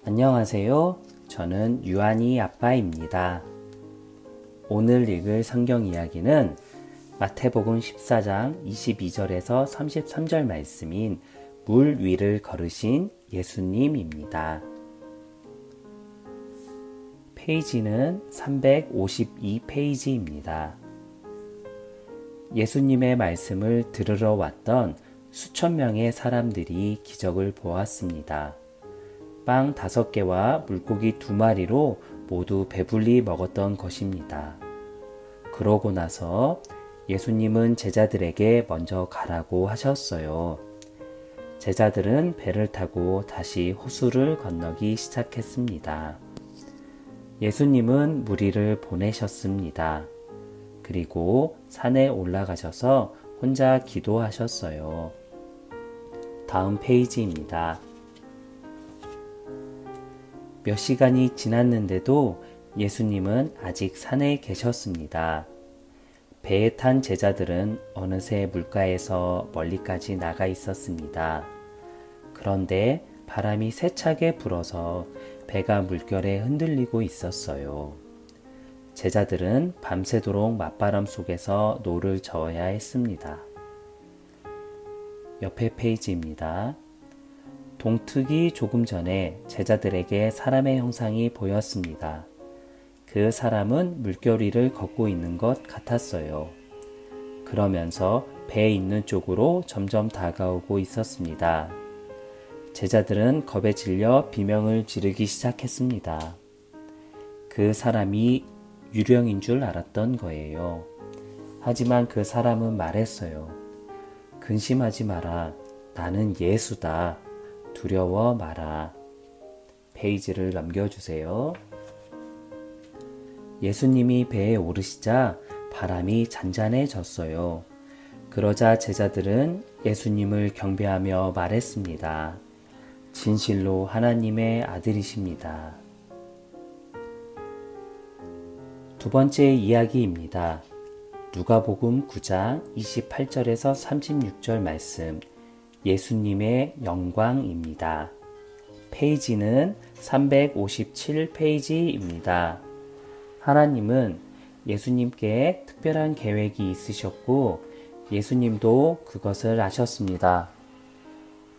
안녕하세요. 저는 유한이 아빠입니다. 오늘 읽을 성경 이야기는 마태복음 14장 22절에서 33절 말씀인 물 위를 걸으신 예수님입니다. 페이지는 352페이지입니다. 예수님의 말씀을 들으러 왔던 수천 명의 사람들이 기적을 보았습니다. 빵 5개와 물고기 2마리로 모두 배불리 먹었던 것입니다. 그러고 나서 예수님은 제자들에게 먼저 가라고 하셨어요. 제자들은 배를 타고 다시 호수를 건너기 시작했습니다. 예수님은 무리를 보내셨습니다. 그리고 산에 올라가셔서 혼자 기도하셨어요. 다음 페이지입니다. 몇 시간이 지났는데도 예수님은 아직 산에 계셨습니다. 배에 탄 제자들은 어느새 물가에서 멀리까지 나가 있었습니다. 그런데 바람이 세차게 불어서 배가 물결에 흔들리고 있었어요. 제자들은 밤새도록 맞바람 속에서 노를 저어야 했습니다. 옆에 페이지입니다. 동트기 조금 전에 제자들에게 사람의 형상이 보였습니다. 그 사람은 물결 위를 걷고 있는 것 같았어요. 그러면서 배에 있는 쪽으로 점점 다가오고 있었습니다. 제자들은 겁에 질려 비명을 지르기 시작했습니다. 그 사람이 유령인 줄 알았던 거예요. 하지만 그 사람은 말했어요. 근심하지 마라. 나는 예수다. 두려워 마라. 페이지를 넘겨주세요. 예수님이 배에 오르시자 바람이 잔잔해졌어요. 그러자 제자들은 예수님을 경배하며 말했습니다. 진실로 하나님의 아들이십니다. 두 번째 이야기입니다. 누가복음 9장 28절에서 36절 말씀, 예수님의 영광입니다. 페이지는 357페이지입니다. 하나님은 예수님께 특별한 계획이 있으셨고 예수님도 그것을 아셨습니다.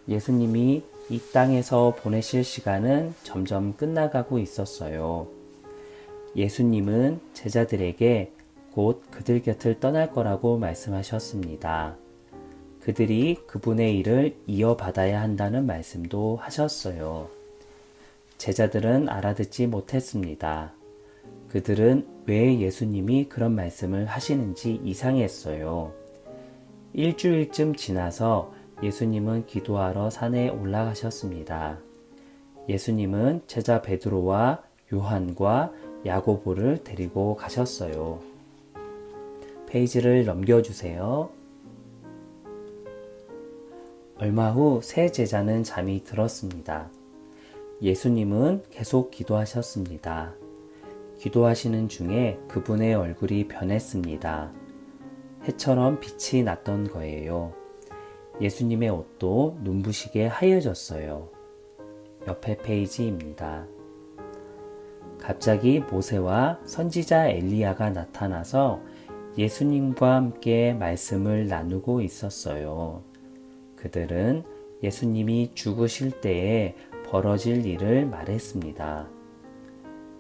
예수님이 이 땅에서 보내실 시간은 점점 끝나가고 있었어요. 예수님은 제자들에게 곧 그들 곁을 떠날 거라고 말씀하셨습니다. 그들이 그분의 일을 이어받아야 한다는 말씀도 하셨어요. 제자들은 알아듣지 못했습니다. 그들은 왜 예수님이 그런 말씀을 하시는지 이상했어요. 일주일쯤 지나서 예수님은 기도하러 산에 올라가셨습니다. 예수님은 제자 베드로와 요한과 야고보를 데리고 가셨어요. 페이지를 넘겨주세요. 얼마 후 세 제자는 잠이 들었습니다. 예수님은 계속 기도하셨습니다. 기도하시는 중에 그분의 얼굴이 변했습니다. 해처럼 빛이 났던 거예요. 예수님의 옷도 눈부시게 하얘졌어요. 옆에 페이지입니다. 갑자기 모세와 선지자 엘리야가 나타나서 예수님과 함께 말씀을 나누고 있었어요. 그들은 예수님이 죽으실 때에 벌어질 일을 말했습니다.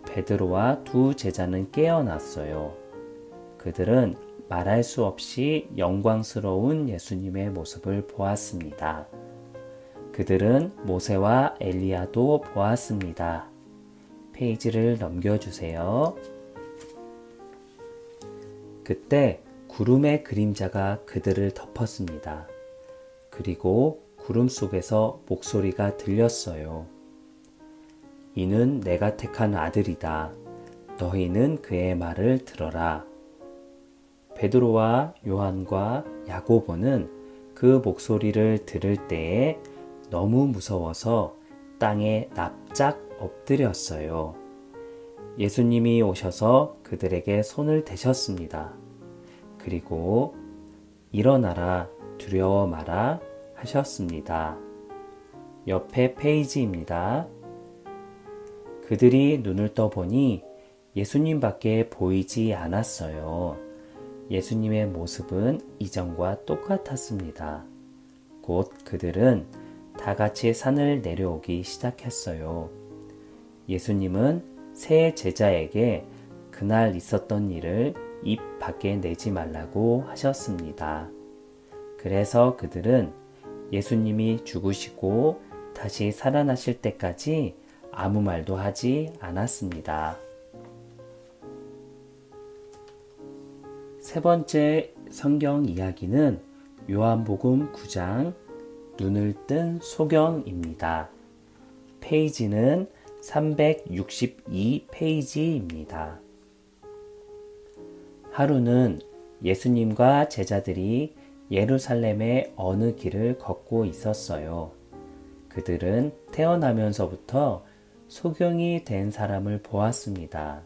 베드로와 두 제자는 깨어났어요. 그들은 말할 수 없이 영광스러운 예수님의 모습을 보았습니다. 그들은 모세와 엘리야도 보았습니다. 페이지를 넘겨주세요. 그때 구름의 그림자가 그들을 덮었습니다. 그리고 구름 속에서 목소리가 들렸어요. 이는 내가 택한 아들이다. 너희는 그의 말을 들어라. 베드로와 요한과 야고보는 그 목소리를 들을 때에 너무 무서워서 땅에 납작 엎드렸어요. 예수님이 오셔서 그들에게 손을 대셨습니다. 그리고 일어나라, 두려워 마라 하셨습니다. 옆에 페이지입니다. 그들이 눈을 떠보니 예수님밖에 보이지 않았어요. 예수님의 모습은 이전과 똑같았습니다. 곧 그들은 다 같이 산을 내려오기 시작했어요. 예수님은 세 제자에게 그날 있었던 일을 입 밖에 내지 말라고 하셨습니다. 그래서 그들은 예수님이 죽으시고 다시 살아나실 때까지 아무 말도 하지 않았습니다. 세 번째 성경 이야기는 요한복음 9장 눈을 뜬 소경입니다. 페이지는 362페이지입니다. 하루는 예수님과 제자들이 예루살렘의 어느 길을 걷고 있었어요. 그들은 태어나면서부터 소경이 된 사람을 보았습니다.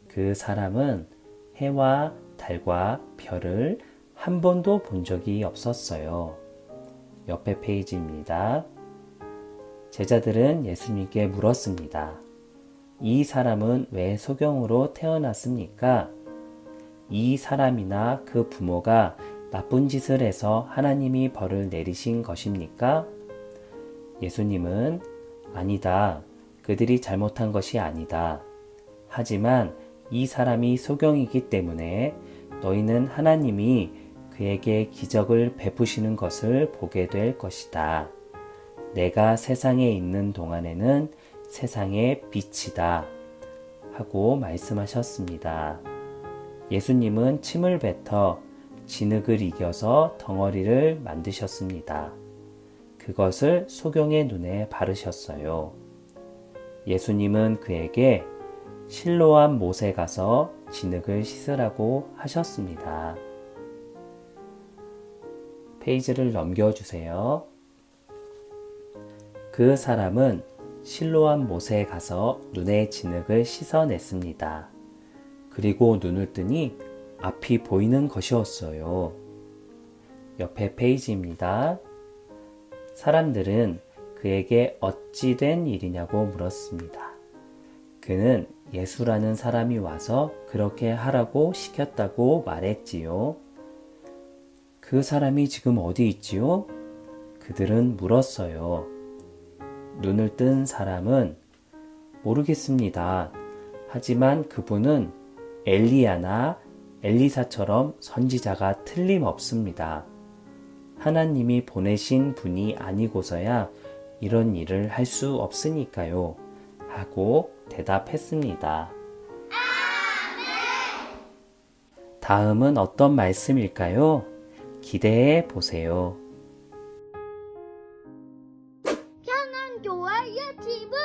그 사람은 해와 달과 별을 한 번도 본 적이 없었어요. 옆에 페이지입니다. 제자들은 예수님께 물었습니다. 이 사람은 왜 소경으로 태어났습니까? 이 사람이나 그 부모가 나쁜 짓을 해서 하나님이 벌을 내리신 것입니까? 예수님은 아니다. 그들이 잘못한 것이 아니다. 하지만 이 사람이 소경이기 때문에 너희는 하나님이 그에게 기적을 베푸시는 것을 보게 될 것이다. 내가 세상에 있는 동안에는 세상의 빛이다. 하고 말씀하셨습니다. 예수님은 침을 뱉어 진흙을 이겨서 덩어리를 만드셨습니다. 그것을 소경의 눈에 바르셨어요. 예수님은 그에게 실로암 못에 가서 진흙을 씻으라고 하셨습니다. 페이지를 넘겨주세요. 그 사람은 실로암 못에 가서 눈의 진흙을 씻어냈습니다. 그리고 눈을 뜨니 앞이 보이는 것이었어요. 옆에 페이지입니다. 사람들은 그에게 어찌 된 일이냐고 물었습니다. 그는 예수라는 사람이 와서 그렇게 하라고 시켰다고 말했지요. 그 사람이 지금 어디 있지요? 그들은 물었어요. 눈을 뜬 사람은 모르겠습니다. 하지만 그분은 엘리야나 엘리사처럼 선지자가 틀림없습니다. 하나님이 보내신 분이 아니고서야 이런 일을 할 수 없으니까요. 하고 대답했습니다. 다음은 어떤 말씀일까요? 기대해 보세요. 편안교회 유튜브